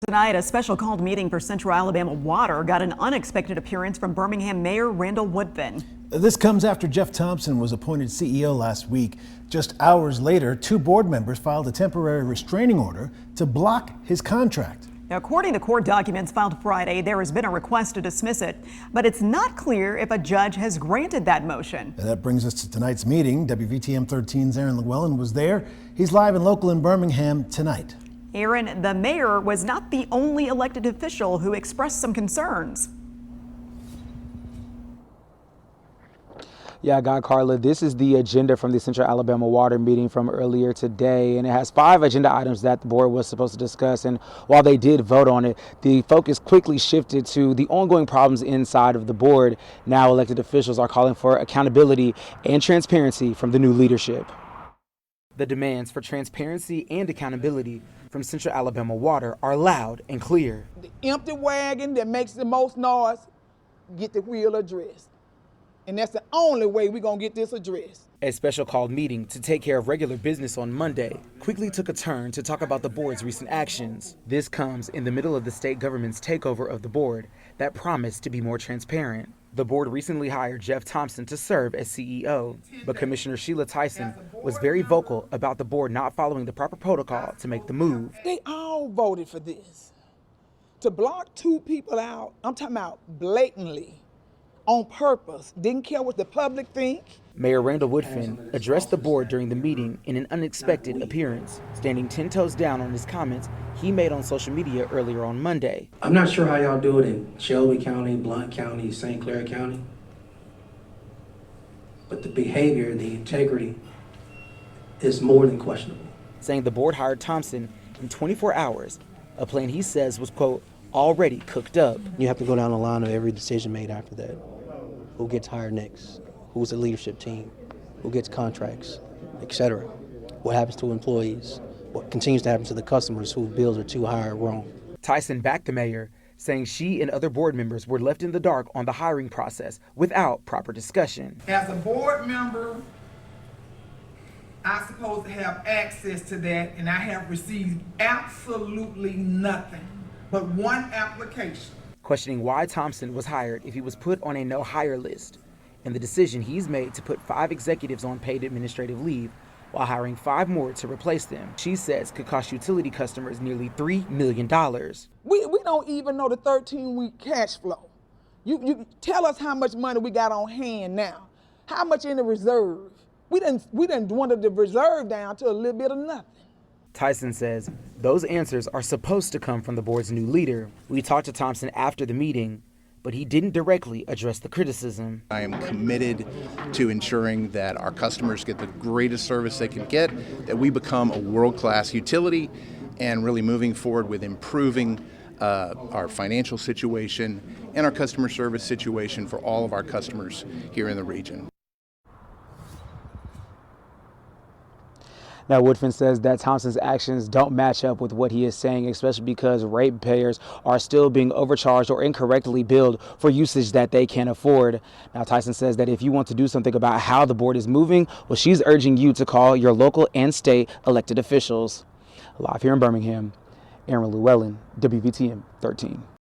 Tonight, a special called meeting for Central Alabama Water got an unexpected appearance from Birmingham Mayor Randall Woodfin. This comes after Jeff Thompson was appointed CEO last week. Just hours later, two board members filed a temporary restraining order to block his contract. Now, according to court documents filed Friday, there has been a request to dismiss it, but it's not clear if a judge has granted that motion. And that brings us to tonight's meeting. WVTM 13's Aaron Llewellyn was there. He's live and local in Birmingham tonight. Aaron, the mayor was not the only elected official who expressed some concerns. Yeah, God, Carla, this is the agenda from the Central Alabama Water meeting from earlier today, and it has 5 agenda items that the board was supposed to discuss. And while they did vote on it, the focus quickly shifted to the ongoing problems inside of the board. Now elected officials are calling for accountability and transparency from the new leadership. The demands for transparency and accountability from Central Alabama Water are loud and clear. The empty wagon that makes the most noise, get the wheel addressed. And that's the only way we're going to get this addressed. A special called meeting to take care of regular business on Monday quickly took a turn to talk about the board's recent actions. This comes in the middle of the state government's takeover of the board that promised to be more transparent. The board recently hired Jeff Thompson to serve as CEO, but Commissioner Sheila Tyson was very vocal about the board not following the proper protocol to make the move. They all voted for this. To block 2 people out, I'm talking about blatantly, on purpose, didn't care what the public think. Mayor Randall Woodfin addressed the board during the meeting in an unexpected appearance, standing 10 toes down on his comments he made on social media earlier on Monday. I'm not sure how y'all do it in Shelby County, Blount County, St. Clair County, but the behavior, the integrity is more than questionable. Saying the board hired Thompson in 24 hours, a plan he says was, quote, already cooked up. You have to go down the line of every decision made after that. Who gets hired next? Who's the leadership team? Who gets contracts, etc. What happens to employees? What continues to happen to the customers whose bills are too high or wrong? Tyson backed the mayor, saying she and other board members were left in the dark on the hiring process without proper discussion. As a board member, I'm supposed to have access to that, and I have received absolutely nothing but one application. Questioning why Thompson was hired if he was put on a no-hire list, and the decision he's made to put 5 executives on paid administrative leave while hiring 5 more to replace them, she says could cost utility customers nearly $3 million. We don't even know the 13-week cash flow. You tell us how much money we got on hand now. How much in the reserve? We done dwindled the reserve down to a little bit of nothing. Tyson says those answers are supposed to come from the board's new leader. We talked to Thompson after the meeting, but he didn't directly address the criticism. I am committed to ensuring that our customers get the greatest service they can get, that we become a world-class utility, and really moving forward with improving our financial situation and our customer service situation for all of our customers here in the region. Now, Woodfin says that Thompson's actions don't match up with what he is saying, especially because ratepayers are still being overcharged or incorrectly billed for usage that they can't afford. Now, Tyson says that if you want to do something about how the board is moving, well, she's urging you to call your local and state elected officials. Live here in Birmingham, Aaron Llewellyn, WVTM 13.